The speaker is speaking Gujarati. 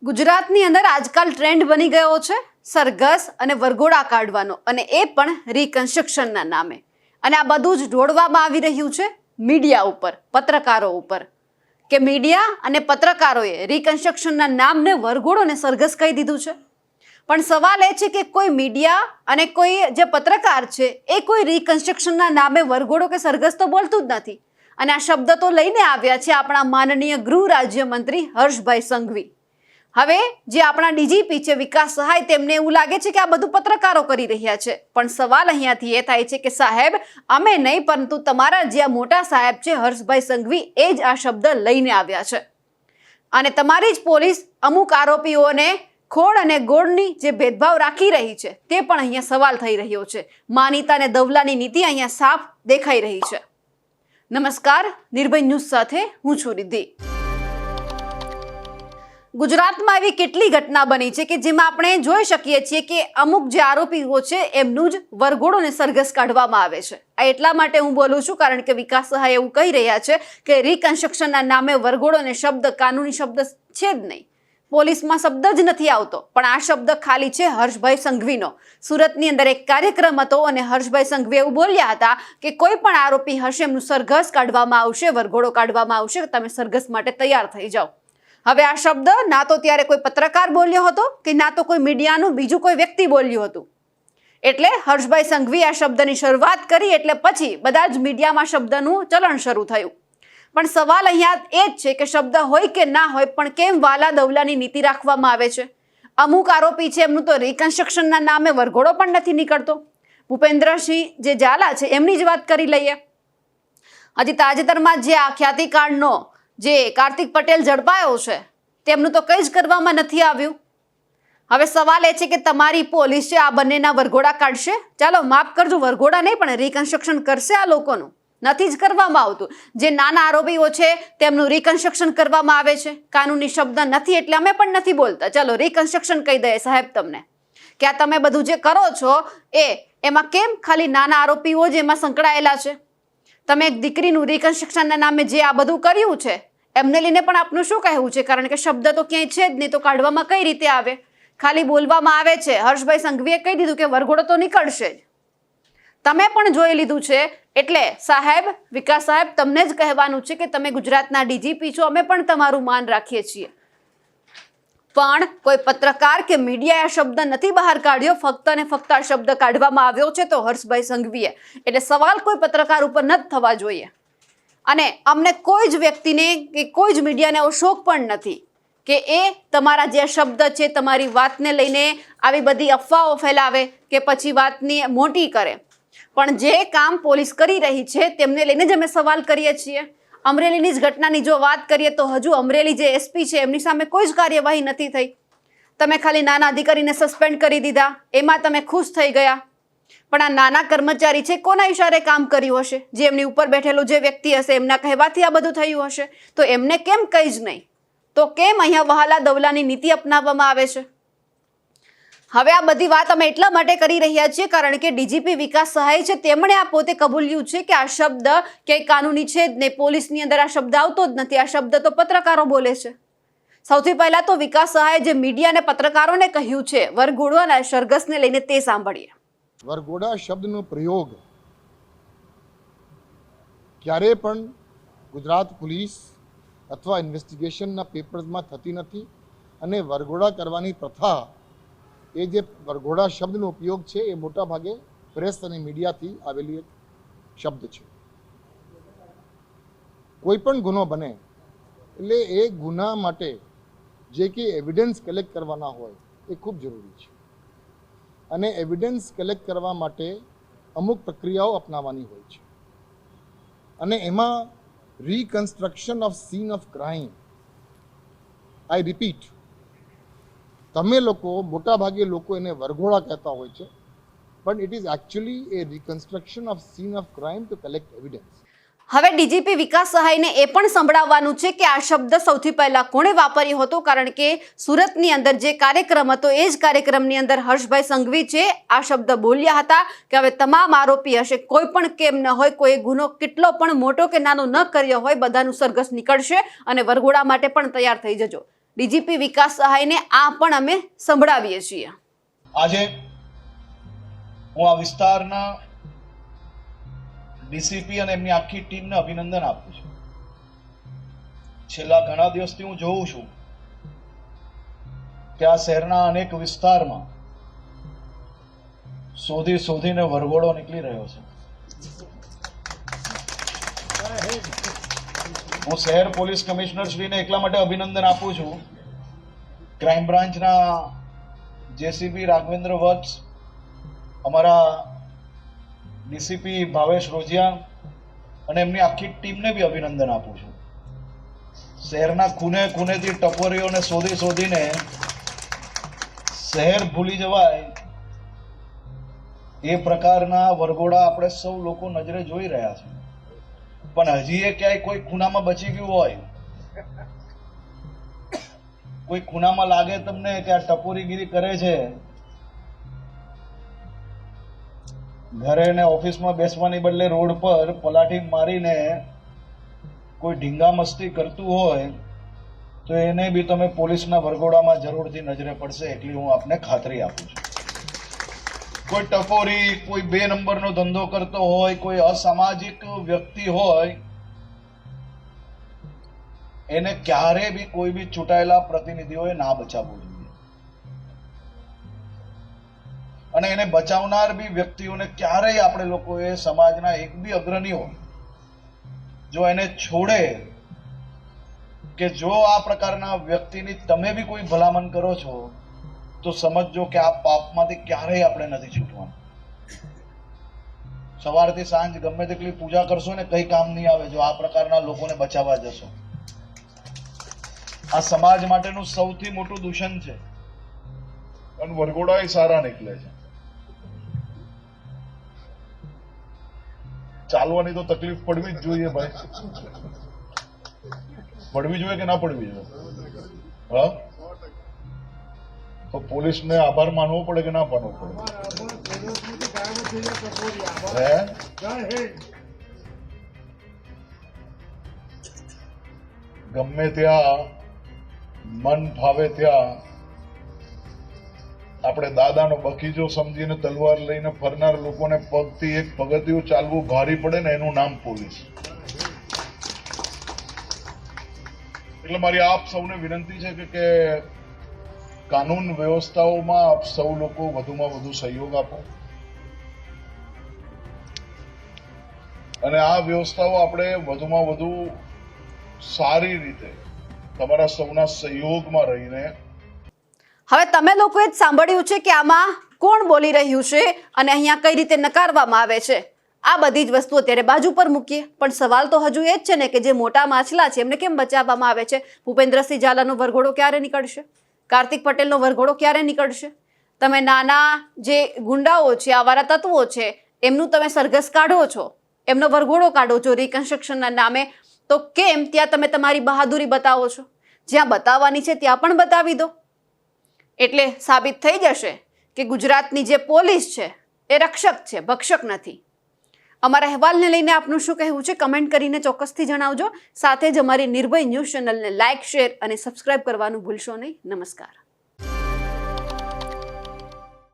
ગુજરાતની અંદર આજકાલ ટ્રેન્ડ બની ગયો છે સરઘસ અને વરઘોડા કાઢવાનો, અને એ પણ રિકન્સ્ટ્રક્શનના નામે. અને આ બધું જ ઢોળવામાં આવી રહ્યું છે મીડિયા ઉપર, પત્રકારો ઉપર, કે મીડિયા અને પત્રકારોએ રિકન્સ્ટ્રક્શનના નામને વરઘોડો અને સરઘસ કહી દીધું છે. પણ સવાલ એ છે કે કોઈ મીડિયા અને કોઈ જે પત્રકાર છે એ કોઈ રિકન્સ્ટ્રક્શનના નામે વરઘોડો કે સરઘસ તો બોલતું જ નથી. અને આ શબ્દ તો લઈને આવ્યા છે આપણા માનનીય ગૃહ રાજ્યમંત્રી હર્ષભાઈ સંઘવી. હવે જે આપણા ડીજીપી છે વિકાસ સહાય, તેમને એવું લાગે છે કે આ બધું પત્રકારો કરી રહ્યા છે. પણ સવાલ અહીંયાથી એ થાય છે કે સાહેબ, અમે નહીં પરંતુ તમારા જે મોટા સાહેબ છે હર્ષભાઈ સંઘવી, એ જ આ શબ્દ લઈને આવ્યા છે. અને તમારી જ પોલીસ અમુક આરોપીઓને ખોળ અને ગોળની જે ભેદભાવ રાખી રહી છે તે પણ અહીંયા સવાલ થઈ રહ્યો છે. માનીતા અને દવલાની નીતિ અહીંયા સાફ દેખાઈ રહી છે. નમસ્કાર, નિર્ભય ન્યૂઝ સાથે હું છું રિદ્ધિ. ગુજરાતમાં એવી કેટલી ઘટના બની છે કે જેમાં આપણે જોઈ શકીએ છીએ કે અમુક જે આરોપીઓ છે એમનું જ વરઘોડો અને સરઘસ કાઢવામાં આવે છે. આ એટલા માટે હું બોલું છું કારણ કે વિકાસ સહાય એવું કહી રહ્યા છે કે રિકન્સ્ટ્રક્શનના નામે વરઘોડો અને શબ્દ કાનૂની શબ્દ છે જ નહીં, પોલીસમાં શબ્દ જ નથી આવતો. પણ આ શબ્દ ખાલી છે હર્ષભાઈ સંઘવીનો. સુરતની અંદર એક કાર્યક્રમ હતો અને હર્ષભાઈ સંઘવી એવું બોલ્યા હતા કે કોઈ પણ આરોપી હશે એમનું સરઘસ કાઢવામાં આવશે, વરઘોડો કાઢવામાં આવશે, તમે સરઘસ માટે તૈયાર થઈ જાઓ. હવે આ શબ્દ ના તો ત્યારે કોઈ પત્રકાર બોલ્યો હતો કે ના તો કોઈ મીડિયાનું બીજું કોઈ વ્યક્તિ બોલ્યું હતું. એટલે હર્ષભાઈ સંઘવી આ શબ્દની શરૂઆત કરી એટલે પછી બધા જ મીડિયામાં શબ્દનું ચલણ શરૂ થયું. પણ સવાલ અહીંયા એ જ છે કે શબ્દ હોય કે ના હોય, પણ કેમ વાલા દવલાની નીતિ રાખવામાં આવે છે? અમુક આરોપી છે એમનું તો રિકન્સ્ટ્રક્શનના નામે વરઘોડો પણ નથી નીકળતો. ભૂપેન્દ્રસિંહ જે ઝાલા છે એમની જ વાત કરી લઈએ. હજી તાજેતરમાં જે આ ખ્યાતિકાંડનો જે કાર્તિક પટેલ ઝડપાયો છે તેમનું તો કંઈ જ કરવામાં નથી આવ્યું. હવે સવાલ એ છે કે તમારી પોલીસ છે આ બંનેના વરઘોડા કાઢશે? ચાલો માફ કરજો, વરઘોડા નહીં પણ રિકન્સ્ટ્રક્શન કરશે આ લોકોનું? નથી જ કરવામાં આવતું. જે નાના આરોપીઓ છે તેમનું રિકન્સ્ટ્રક્શન કરવામાં આવે છે. કાનૂની શબ્દ નથી એટલે અમે પણ નથી બોલતા. ચાલો રિકન્સ્ટ્રક્શન કહી દઈએ સાહેબ તમને, કે આ તમે બધું જે કરો છો એમાં કેમ ખાલી નાના આરોપીઓ જ એમાં સંકળાયેલા છે? તમે એક દીકરીનું રિકન્સ્ટ્રક્શનના નામે જે આ બધું કર્યું છે એમને લઈને પણ આપનું શું કહેવું છે? કારણ કે શબ્દ તો ક્યાંય છે જ નહીં, તો કાઢવામાં કઈ રીતે આવે? ખાલી બોલવામાં આવે છે. હર્ષભાઈ સંઘવીએ કહી દીધું કે વરઘોડો તો નીકળશે જ. તમે પણ જોઈ લીધું છે. એટલે સાહેબ, વિકાસ સાહેબ, તમને જ કહેવાનું છે કે તમે ગુજરાતના ડીજીપી છો, અમે પણ તમારું માન રાખીએ છીએ. પણ કોઈ પત્રકાર કે મીડિયાએ આ શબ્દ નથી બહાર કાઢ્યો, ફક્ત ને ફક્ત આ શબ્દ કાઢવામાં આવ્યો છે તો હર્ષભાઈ સંઘવીએ. એટલે સવાલ કોઈ પત્રકાર ઉપર ન થવા જોઈએ. અને અમને કોઈ જ વ્યક્તિને કે કોઈ જ મીડિયાને એવો શોખ પણ નથી કે એ તમારા જે શબ્દ છે, તમારી વાતને લઈને આવી બધી અફવાઓ ફેલાવે કે પછી વાતની મોટી કરે. પણ જે કામ પોલીસ કરી રહી છે તેમને લઈને જ અમે સવાલ કરીએ છીએ. અમરેલીની જ ઘટનાની જો વાત કરીએ તો હજુ અમરેલી જે એસપી છે એમની સામે કોઈ જ કાર્યવાહી નથી થઈ. તમે ખાલી નાના અધિકારીને સસ્પેન્ડ કરી દીધા, એમાં તમે ખુશ થઈ ગયા. પણ આ નાના કર્મચારી છે કોના ઇશારે કામ કર્યું હશે? જે એમની ઉપર બેઠેલો જે વ્યક્તિ હશે એમના કહેવાથી આ બધું થયું હશે. તો એમને કેમ કંઈ જ નહીં? તો કેમ અહીંયા વહાલા દવલાની નીતિ અપનાવવામાં આવે છે? હવે આ બધી વાત અમે એટલા માટે કરી રહ્યા છીએ કારણ કે ડીજીપી વિકાસ સહાય છે તેમણે આ પોતે કબૂલ્યું છે કે આ શબ્દ ક્યાંય કાનૂની છે જ નહીં, પોલીસની અંદર આ શબ્દ આવતો જ નથી. આ શબ્દ તો પત્રકારો બોલે છે. સૌથી પહેલા તો વિકાસ સહાય જે મીડિયા અને પત્રકારોને કહ્યું છે વરઘોડો અને સરઘસને લઈને તે સાંભળીએ. વરઘોડા શબ્દનો પ્રયોગ ક્યારે પણ ગુજરાત પોલીસ અથવા ઇન્વેસ્ટિગેશનના પેપર્સમાં થતી નથી. અને વરઘોડા કરવાની પ્રથા, એ જે વરઘોડા શબ્દનો ઉપયોગ છે એ મોટા ભાગે પ્રેસ અને મીડિયાથી આવેલી એક શબ્દ છે. કોઈ પણ ગુનો બને એટલે એ ગુના માટે જે કે એવિડન્સ કલેક્ટ કરવાના હોય એ ખૂબ જરૂરી છે. અને એવિડન્સ કલેક્ટ કરવા માટે અમુક પ્રક્રિયાઓ અપનાવવાની હોય છે. અને એમાં reconstruction of scene of crime, I repeat, તમે લોકો મોટા ભાગે લોકો એને વરઘોડા કહેતા હોય છે, પણ it is actually A reconstruction of scene of crime two collect evidence. હવે ડીજીપી વિકાસ સહાયને એ પણ સંભળાવવાનું છે કે આ શબ્દ સૌથી પહેલા કોણે વાપર્યો હતો. કારણ કે સુરતની અંદર જે કાર્યક્રમ હતો એ જ કાર્યક્રમની અંદર હર્ષભાઈ સંઘવી છે આ શબ્દ બોલ્યા હતા કે હવે તમામ આરોપી હશે, કોઈ પણ કેમ ન હોય, કોઈ ગુનો કેટલો પણ મોટો કે નાનો ન કર્યો હોય, બધાનું સરઘસ નીકળશે અને વરઘોડા માટે પણ તૈયાર થઈ જજો. ડીજીપી વિકાસ સહાયને આ પણ અમે સંભળાવીએ છીએ. આજે હું આ વિસ્તારના ડીસીપી અને એમની આખી ટીમને અભિનંદન આપું છું. છેલ્લા ઘણા દિવસથી હું જોઉં છું કે આ શહેરના અનેક વિસ્તારમાં શોધીને વરઘોડો નીકળી રહ્યો છે. હું શહેર પોલીસ કમિશનર શ્રીને એટલા માટે અભિનંદન આપું છું, ક્રાઇમ બ્રાન્ચના જેસીપી રાઘવેન્દ્ર વત્સ, અમારા ડીસીપી ભાવેશ રોજિયા અને એમની આખી ટીમને બી અભિનંદન આપું છું. શહેરના ખૂણેથી ટપોરીઓને શોધીને શહેર ભૂલી જવાય એ પ્રકારના વરઘોડા આપણે સૌ લોકો નજરે જોઈ રહ્યા છે. પણ હજી એ ક્યાંય કોઈ ખૂણામાં બચી ગયું હોય, કોઈ ખૂણામાં લાગે તમને કે આ ટપોરીગીરી કરે છે, ઘરે ને ઓફિસમાં બેસવાની બદલે રોડ પર પલાઠી મારીને કોઈ ઢીંગા મસ્તી કરતું હોય તો એને બી તમે પોલીસના વરઘોડામાં જરૂરથી નજરે પડશે, એટલી હું આપને ખાતરી આપું છું. કોઈ ટપોરી, કોઈ 2 નંબરનો ધંધો કરતો હોય, કોઈ અસામાજિક વ્યક્તિ હોય, એને ક્યારે બી કોઈ બી ચૂંટાયેલા પ્રતિનિધિઓએ ના બચાવવું જોઈએ. અને એને બચાવનાર બી વ્યક્તિઓને ક્યારેય આપણે લોકોએ સમાજના એક બી અગ્રણીઓ જો એને છોડે કે જો આ પ્રકારના વ્યક્તિની તમે બી કોઈ ભલામણ કરો છો તો સમજજો કે આ પાપમાંથી ક્યારેય આપણે નથી છૂટવાનું. સવારથી સાંજ ગમે તેટલી પૂજા કરશો ને કઈ કામ નહીં આવે જો આ પ્રકારના લોકોને બચાવવા જશો. આ સમાજ માટેનું સૌથી મોટું દૂષણ છે. અને વરઘોડા એ સારા નીકળે છે. ચાલવાની તો તકલીફ પડવી જ જોઈએ ભાઈ. પડવી જોઈએ કે ના પડવી જોઈએ? હા, તો પોલીસને આભાર માનવો પડે કે ના માનવો પડે? ગમે ત્યાં મન ફાવે ત્યાં આપણે દાદાનો બગીચો સમજીને તલવાર લઈને ફરનાર લોકોને પગથી એક પગથિયું ચાલવું ભારી પડે ને એનું નામ પોલીસ. એટલે મારી આપ સૌને વિનંતી છે કે કાનૂન વ્યવસ્થાઓમાં આપ સૌ લોકો વધુમાં વધુ સહયોગ આપો અને આ વ્યવસ્થાઓ આપણે વધુમાં વધુ સારી રીતે તમારા સૌના સહયોગમાં રહીને. હવે તમે લોકોએ જ સાંભળ્યું છે કે આમાં કોણ બોલી રહ્યું છે અને અહીંયા કઈ રીતે નકારવામાં આવે છે. આ બધી જ વસ્તુઓ અત્યારે બાજુ પર મૂકીએ, પણ સવાલ તો હજુ એ જ છે ને કે જે મોટા માછલા છે એમને કેમ બચાવવામાં આવે છે? ભૂપેન્દ્રસિંહ ઝાલાનો વરઘોડો ક્યારે નીકળશે? કાર્તિક પટેલનો વરઘોડો ક્યારે નીકળશે? તમે નાના જે ગુંડાઓ છે, આવારા તત્વો છે, એમનું તમે સરઘસ કાઢો છો, એમનો વરઘોડો કાઢો છો રિકન્સ્ટ્રક્શનના નામે, તો કેમ ત્યાં તમે તમારી બહાદુરી બતાવો છો? જ્યાં બતાવવાની છે ત્યાં પણ બતાવી દો. એટલે સાબિત થઈ જશે કે ગુજરાતની જે પોલીસ છે એ રક્ષક છે, ભક્ષક નથી. અમારા અહેવાલને લઈને આપનું શું કહેવું છે કમેન્ટ કરીને ચોક્કસથી જણાવજો. સાથે જ અમારી નિર્ભય ન્યૂઝ ચેનલને લાઇક, શેર અને સબસ્ક્રાઇબ કરવાનું ભૂલશો નહીં. નમસ્કાર.